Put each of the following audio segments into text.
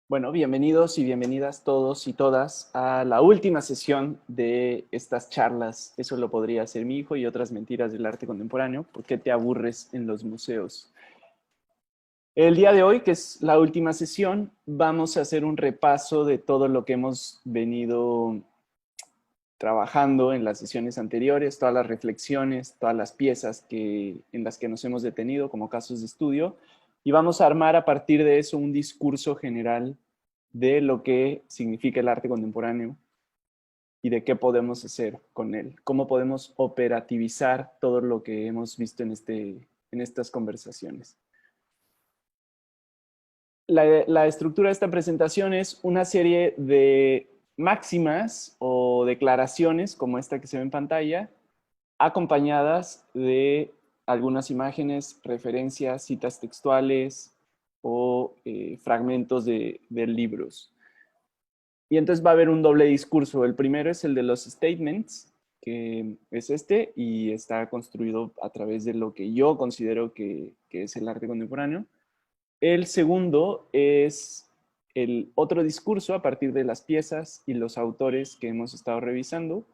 Bueno, bienvenidos y bienvenidas todos y todas a la última sesión de estas charlas. Eso lo podría hacer mi hijo y otras mentiras del arte contemporáneo. ¿Por qué te aburres en los museos? El día de hoy, que es la última sesión, vamos a hacer un repaso de todo lo que hemos venido trabajando en las sesiones anteriores, todas las reflexiones, todas las piezas en las que nos hemos detenido como casos de estudio, y vamos a armar a partir de eso un discurso general de lo que significa el arte contemporáneo y de qué podemos hacer con él, cómo podemos operativizar todo lo que hemos visto en estas conversaciones. La estructura de esta presentación es una serie de máximas o declaraciones, como esta que se ve en pantalla, acompañadas de algunas imágenes, referencias, citas textuales o fragmentos de libros. Y entonces va a haber un doble discurso. El primero es el de los statements, que es este, y está construido a través de lo que yo considero que es el arte contemporáneo. El segundo es el otro discurso a partir de las piezas y los autores que hemos estado revisando.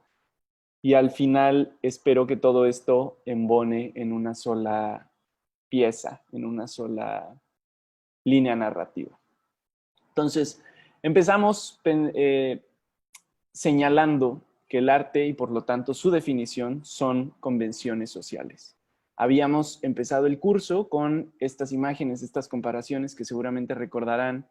Y al final espero que todo esto embone en una sola pieza, en una sola línea narrativa. Entonces, empezamos señalando que el arte y por lo tanto su definición son convenciones sociales. Habíamos empezado el curso con estas imágenes, estas comparaciones que seguramente recordarán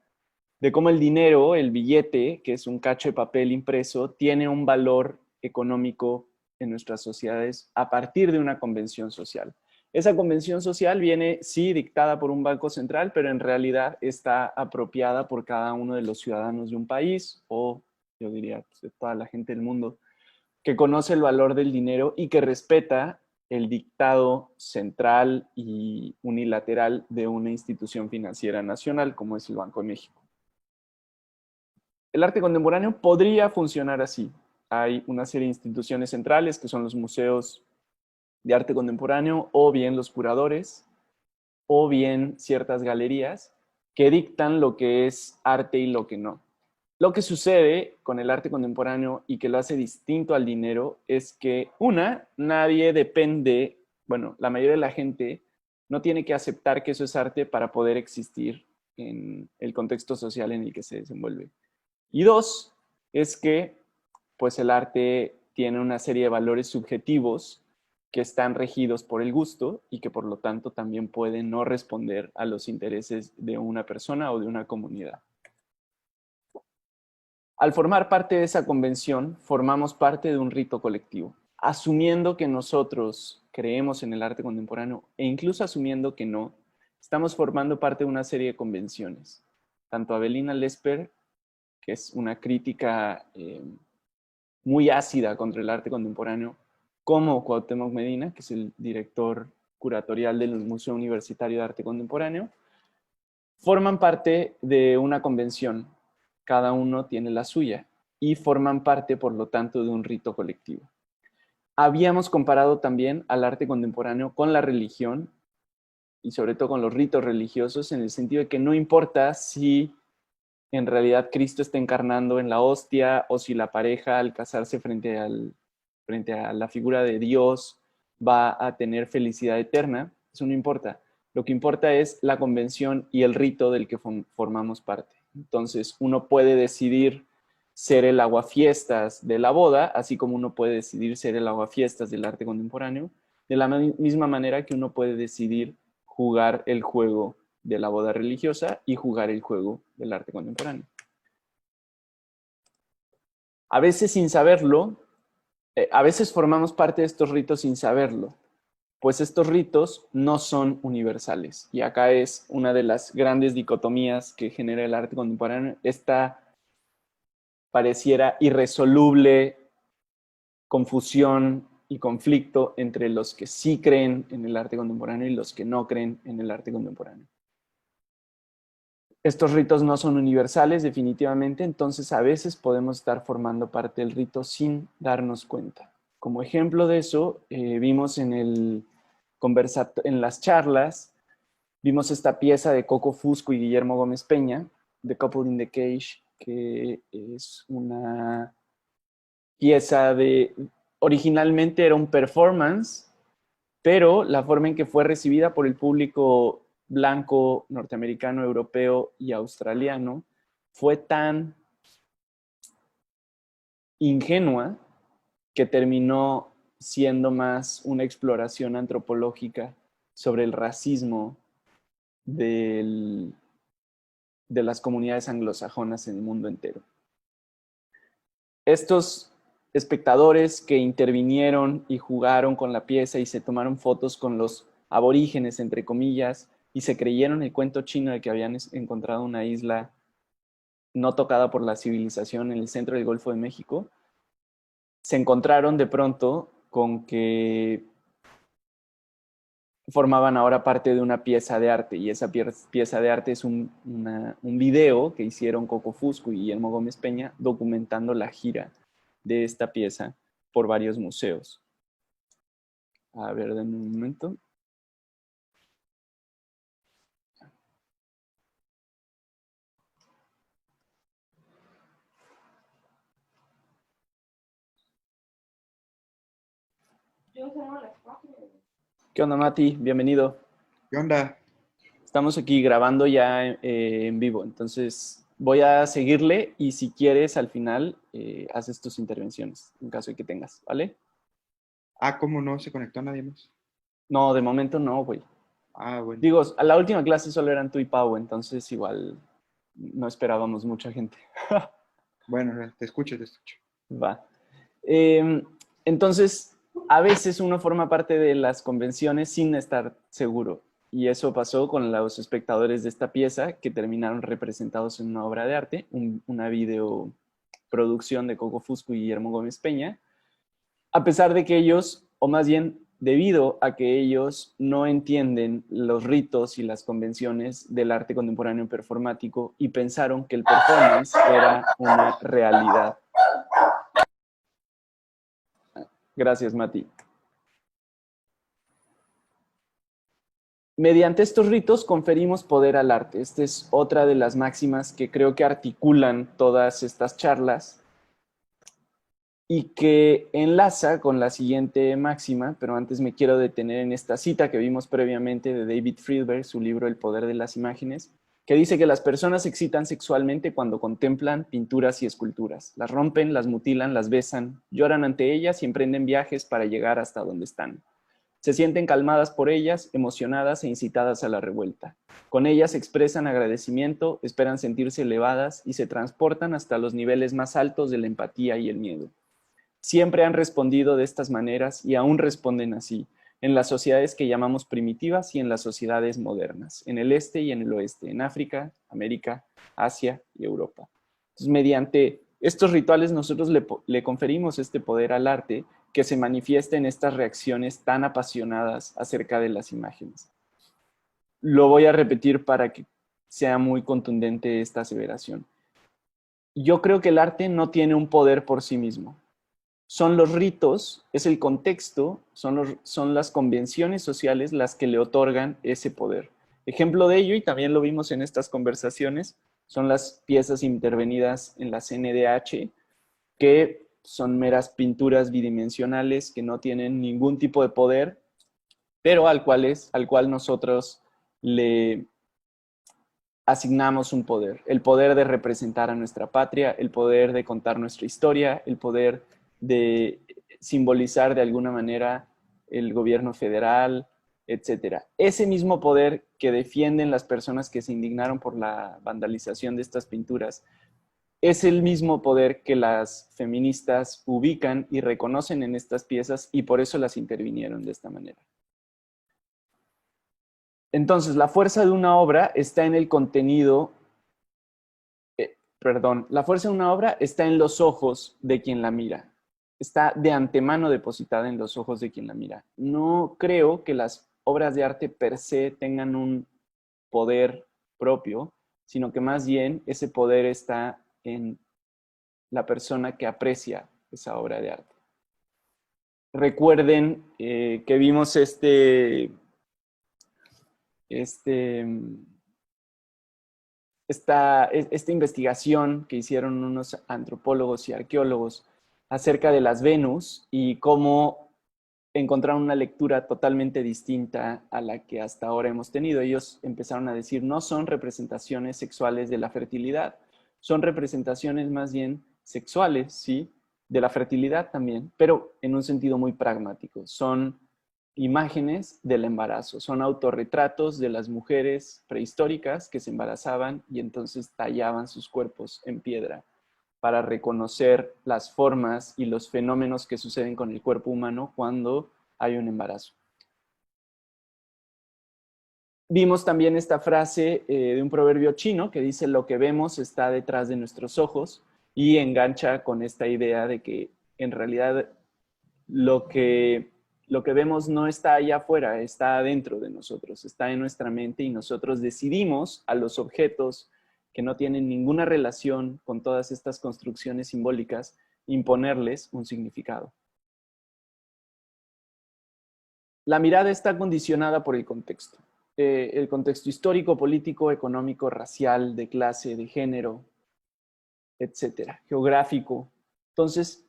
de cómo el dinero, el billete, que es un cacho de papel impreso, tiene un valor económico en nuestras sociedades a partir de una convención social. Esa convención social viene, sí, dictada por un banco central, pero en realidad está apropiada por cada uno de los ciudadanos de un país o, yo diría, de toda la gente del mundo, que conoce el valor del dinero y que respeta el dictado central y unilateral de una institución financiera nacional como es el Banco de México. El arte contemporáneo podría funcionar así. Hay una serie de instituciones centrales que son los museos de arte contemporáneo o bien los curadores o bien ciertas galerías que dictan lo que es arte y lo que no. Lo que sucede con el arte contemporáneo y que lo hace distinto al dinero es que, nadie depende, bueno, la mayoría de la gente no tiene que aceptar que eso es arte para poder existir en el contexto social en el que se desenvuelve. Y dos, es que pues el arte tiene una serie de valores subjetivos que están regidos por el gusto y que por lo tanto también pueden no responder a los intereses de una persona o de una comunidad. Al formar parte de esa convención, formamos parte de un rito colectivo, asumiendo que nosotros creemos en el arte contemporáneo e incluso asumiendo que no, estamos formando parte de una serie de convenciones. Tanto Avelina Lesper, que es una crítica muy ácida contra el arte contemporáneo, como Cuauhtémoc Medina, que es el director curatorial del Museo Universitario de Arte Contemporáneo, forman parte de una convención. Cada uno tiene la suya y forman parte, por lo tanto, de un rito colectivo. Habíamos comparado también al arte contemporáneo con la religión y sobre todo con los ritos religiosos, en el sentido de que no importa si en realidad Cristo está encarnando en la hostia o si la pareja al casarse frente a la figura de Dios va a tener felicidad eterna, eso no importa. Lo que importa es la convención y el rito del que formamos parte. Entonces, uno puede decidir ser el aguafiestas de la boda, así como uno puede decidir ser el aguafiestas del arte contemporáneo, de la misma manera que uno puede decidir jugar el juego de la boda religiosa y jugar el juego del arte contemporáneo. A veces sin saberlo, a veces formamos parte de estos ritos sin saberlo, pues estos ritos no son universales. Y acá es una de las grandes dicotomías que genera el arte contemporáneo, esta pareciera irresoluble confusión y conflicto entre los que sí creen en el arte contemporáneo y los que no creen en el arte contemporáneo. Estos ritos no son universales definitivamente, entonces a veces podemos estar formando parte del rito sin darnos cuenta. Como ejemplo de eso, vimos en las charlas, vimos esta pieza de Coco Fusco y Guillermo Gómez Peña, The Couple in the Cage, que es una pieza originalmente era un performance, pero la forma en que fue recibida por el público blanco, norteamericano, europeo y australiano fue tan ingenua que terminó siendo más una exploración antropológica sobre el racismo de las comunidades anglosajonas en el mundo entero. Estos espectadores que intervinieron y jugaron con la pieza y se tomaron fotos con los aborígenes, entre comillas, y se creyeron el cuento chino de que habían encontrado una isla no tocada por la civilización en el centro del Golfo de México, se encontraron de pronto con que formaban ahora parte de una pieza de arte, y esa pieza de arte es un video que hicieron Coco Fusco y Guillermo Gómez Peña documentando la gira de esta pieza por varios museos. A ver, denme un momento. ¿Qué onda, Mati? Bienvenido. ¿Qué onda? Estamos aquí grabando ya en vivo, entonces voy a seguirle y si quieres al final haces tus intervenciones, en caso de que tengas, ¿vale? Ah, ¿cómo no se conectó a nadie más? No, de momento no, güey. Ah, bueno. Digo, a la última clase solo eran tú y Pau, entonces igual no esperábamos mucha gente. Bueno, te escucho, te escucho. Va. Entonces, a veces uno forma parte de las convenciones sin estar seguro. Y eso pasó con los espectadores de esta pieza que terminaron representados en una obra de arte, una videoproducción de Coco Fusco y Guillermo Gómez Peña, a pesar de que ellos, o más bien debido a que ellos no entienden los ritos y las convenciones del arte contemporáneo performático y pensaron que el performance era una realidad. Gracias, Mati. Mediante estos ritos conferimos poder al arte. Esta es otra de las máximas que creo que articulan todas estas charlas y que enlaza con la siguiente máxima, pero antes me quiero detener en esta cita que vimos previamente de David Friedberg, su libro El poder de las imágenes, que dice que las personas se excitan sexualmente cuando contemplan pinturas y esculturas. Las rompen, las mutilan, las besan, lloran ante ellas y emprenden viajes para llegar hasta donde están. Se sienten calmadas por ellas, emocionadas e incitadas a la revuelta. Con ellas expresan agradecimiento, esperan sentirse elevadas y se transportan hasta los niveles más altos de la empatía y el miedo. Siempre han respondido de estas maneras y aún responden así, en las sociedades que llamamos primitivas y en las sociedades modernas, en el este y en el oeste, en África, América, Asia y Europa. Entonces, mediante estos rituales nosotros le conferimos este poder al arte que se manifiesta en estas reacciones tan apasionadas acerca de las imágenes. Lo voy a repetir para que sea muy contundente esta aseveración. Yo creo que el arte no tiene un poder por sí mismo. Son los ritos, es el contexto, son las convenciones sociales las que le otorgan ese poder. Ejemplo de ello, y también lo vimos en estas conversaciones, son las piezas intervenidas en la CNDH, que son meras pinturas bidimensionales que no tienen ningún tipo de poder, pero al cual nosotros le asignamos un poder. El poder de representar a nuestra patria, el poder de contar nuestra historia, el poder de simbolizar de alguna manera el gobierno federal, etcétera. Ese mismo poder que defienden las personas que se indignaron por la vandalización de estas pinturas es el mismo poder que las feministas ubican y reconocen en estas piezas y por eso las intervinieron de esta manera. Entonces, la fuerza de una obra está en el contenido, la fuerza de una obra está en los ojos de quien la mira. Está de antemano depositada en los ojos de quien la mira. No creo que las obras de arte per se tengan un poder propio, sino que más bien ese poder está en la persona que aprecia esa obra de arte. Recuerden que vimos esta investigación que hicieron unos antropólogos y arqueólogos acerca de las Venus y cómo encontraron una lectura totalmente distinta a la que hasta ahora hemos tenido. Ellos empezaron a decir, no son representaciones sexuales de la fertilidad, son representaciones más bien sexuales, ¿sí? De la fertilidad también, pero en un sentido muy pragmático. Son imágenes del embarazo, son autorretratos de las mujeres prehistóricas que se embarazaban y entonces tallaban sus cuerpos en piedra para reconocer las formas y los fenómenos que suceden con el cuerpo humano cuando hay un embarazo. Vimos también esta frase de un proverbio chino que dice lo que vemos está detrás de nuestros ojos y engancha con esta idea de que en realidad lo que vemos no está allá afuera, está dentro de nosotros, está en nuestra mente y nosotros decidimos a los objetos que no tienen ninguna relación con todas estas construcciones simbólicas imponerles un significado. La mirada está condicionada por el contexto histórico, político, económico, racial, de clase, de género, etcétera, geográfico. Entonces,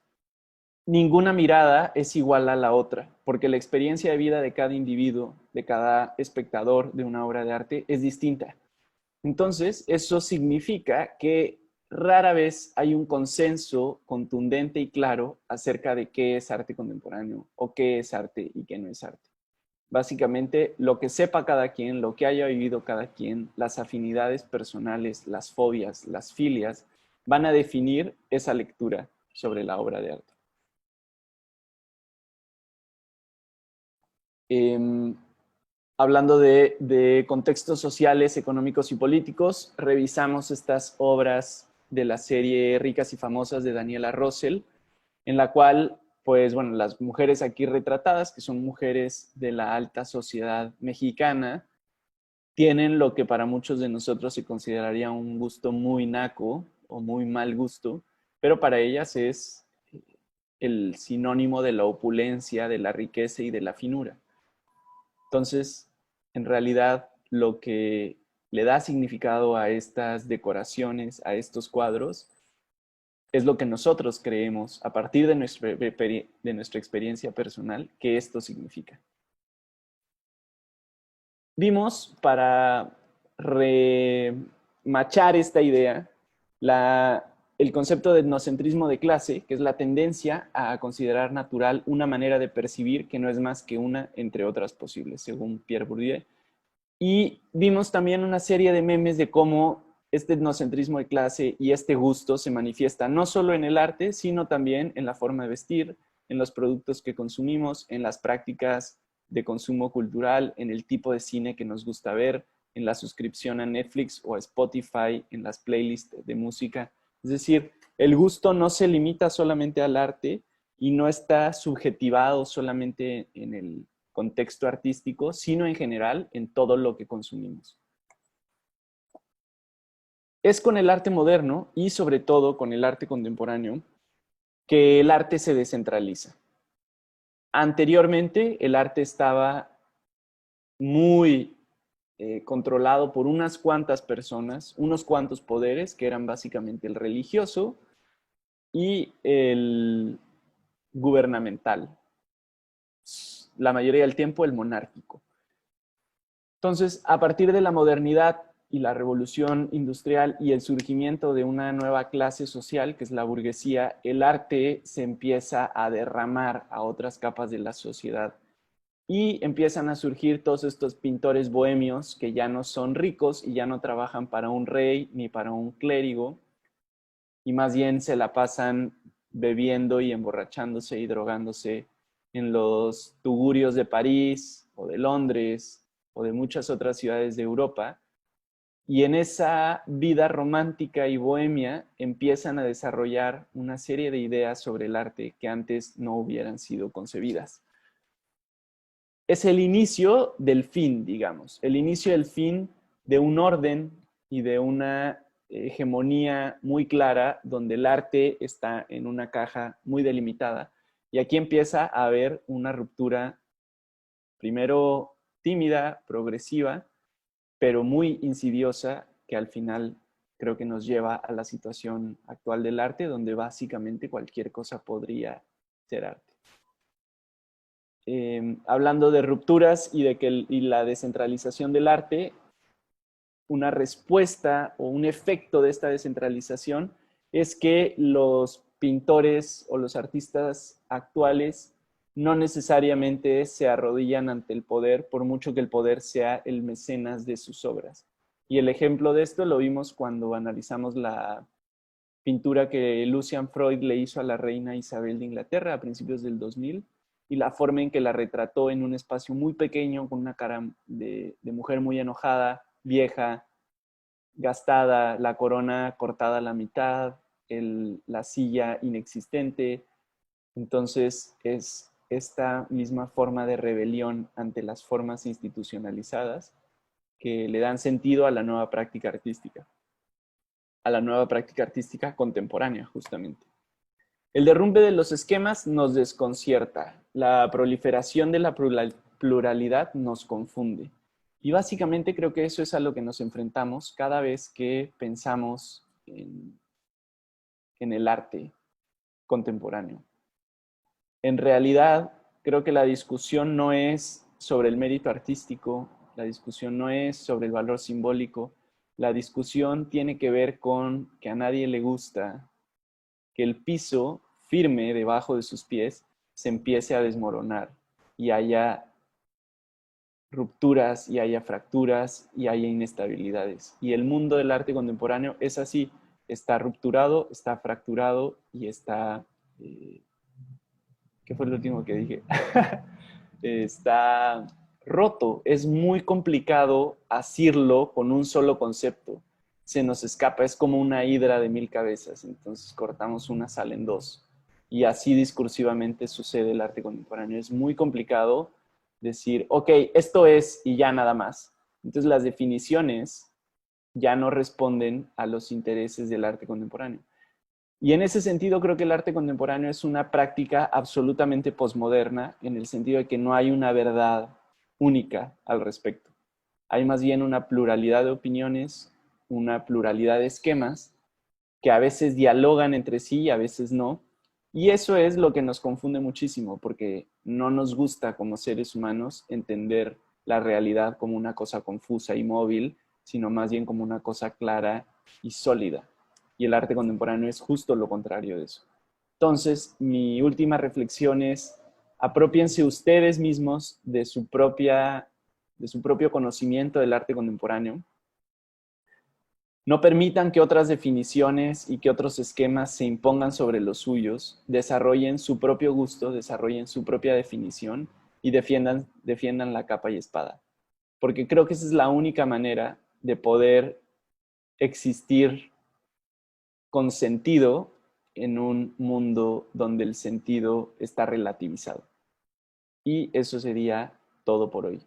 ninguna mirada es igual a la otra, porque la experiencia de vida de cada individuo, de cada espectador de una obra de arte es distinta. Entonces, eso significa que rara vez hay un consenso contundente y claro acerca de qué es arte contemporáneo o qué es arte y qué no es arte. Básicamente, lo que sepa cada quien, lo que haya vivido cada quien, las afinidades personales, las fobias, las filias, van a definir esa lectura sobre la obra de arte. Hablando de contextos sociales, económicos y políticos, revisamos estas obras de la serie Ricas y Famosas de Daniela Rossell, en la cual, pues bueno, las mujeres aquí retratadas, que son mujeres de la alta sociedad mexicana, tienen lo que para muchos de nosotros se consideraría un gusto muy naco o muy mal gusto, pero para ellas es el sinónimo de la opulencia, de la riqueza y de la finura. Entonces, en realidad, lo que le da significado a estas decoraciones, a estos cuadros, es lo que nosotros creemos, a partir de nuestra experiencia personal, que esto significa. Vimos, para remachar esta idea, el concepto de etnocentrismo de clase, que es la tendencia a considerar natural una manera de percibir que no es más que una entre otras posibles, según Pierre Bourdieu. Y vimos también una serie de memes de cómo este etnocentrismo de clase y este gusto se manifiesta no solo en el arte, sino también en la forma de vestir, en los productos que consumimos, en las prácticas de consumo cultural, en el tipo de cine que nos gusta ver, en la suscripción a Netflix o a Spotify, en las playlists de música. Es decir, el gusto no se limita solamente al arte y no está subjetivado solamente en el contexto artístico, sino en general en todo lo que consumimos. Es con el arte moderno y sobre todo con el arte contemporáneo que el arte se descentraliza. Anteriormente el arte estaba muy controlado por unas cuantas personas, unos cuantos poderes, que eran básicamente el religioso y el gubernamental. La mayoría del tiempo el monárquico. Entonces, a partir de la modernidad y la revolución industrial y el surgimiento de una nueva clase social, que es la burguesía, el arte se empieza a derramar a otras capas de la sociedad y empiezan a surgir todos estos pintores bohemios que ya no son ricos y ya no trabajan para un rey ni para un clérigo y más bien se la pasan bebiendo y emborrachándose y drogándose en los tugurios de París o de Londres o de muchas otras ciudades de Europa. Y en esa vida romántica y bohemia empiezan a desarrollar una serie de ideas sobre el arte que antes no hubieran sido concebidas. Es el inicio del fin, digamos, el inicio del fin de un orden y de una hegemonía muy clara donde el arte está en una caja muy delimitada. Y aquí empieza a haber una ruptura, primero tímida, progresiva, pero muy insidiosa, que al final creo que nos lleva a la situación actual del arte, donde básicamente cualquier cosa podría ser arte. Hablando de rupturas y de y la descentralización del arte, una respuesta o un efecto de esta descentralización es que los pintores o los artistas actuales no necesariamente se arrodillan ante el poder, por mucho que el poder sea el mecenas de sus obras. Y el ejemplo de esto lo vimos cuando analizamos la pintura que Lucian Freud le hizo a la reina Isabel de Inglaterra a principios del 2000 y la forma en que la retrató en un espacio muy pequeño con una cara de mujer muy enojada, vieja, gastada, la corona cortada a la mitad, la silla inexistente. Entonces es esta misma forma de rebelión ante las formas institucionalizadas que le dan sentido a la nueva práctica artística, contemporánea, justamente. El derrumbe de los esquemas nos desconcierta. La proliferación de la pluralidad nos confunde. Y básicamente creo que eso es a lo que nos enfrentamos cada vez que pensamos en el arte contemporáneo. En realidad, creo que la discusión no es sobre el mérito artístico, la discusión no es sobre el valor simbólico, la discusión tiene que ver con que a nadie le gusta que el piso firme debajo de sus pies se empiece a desmoronar y haya rupturas y haya fracturas y haya inestabilidades. Y el mundo del arte contemporáneo es así, está rupturado, está fracturado y está... ¿qué fue lo último que dije? Está roto. Es muy complicado asirlo con un solo concepto. Se nos escapa, es como una hidra de 1000 cabezas. Entonces cortamos una, salen dos. Y así discursivamente sucede el arte contemporáneo. Es muy complicado decir, ok, esto es y ya nada más. Entonces las definiciones ya no responden a los intereses del arte contemporáneo. Y en ese sentido creo que el arte contemporáneo es una práctica absolutamente posmoderna, en el sentido de que no hay una verdad única al respecto. Hay más bien una pluralidad de opiniones, una pluralidad de esquemas, que a veces dialogan entre sí y a veces no. Y eso es lo que nos confunde muchísimo, porque no nos gusta como seres humanos entender la realidad como una cosa confusa y móvil, sino más bien como una cosa clara y sólida. Y el arte contemporáneo es justo lo contrario de eso. Entonces, mi última reflexión es, apropiense ustedes mismos de su propio conocimiento del arte contemporáneo. No permitan que otras definiciones y que otros esquemas se impongan sobre los suyos. Desarrollen su propio gusto, desarrollen su propia definición y defiendan la capa y espada. Porque creo que esa es la única manera de poder existir con sentido en un mundo donde el sentido está relativizado. Y eso sería todo por hoy.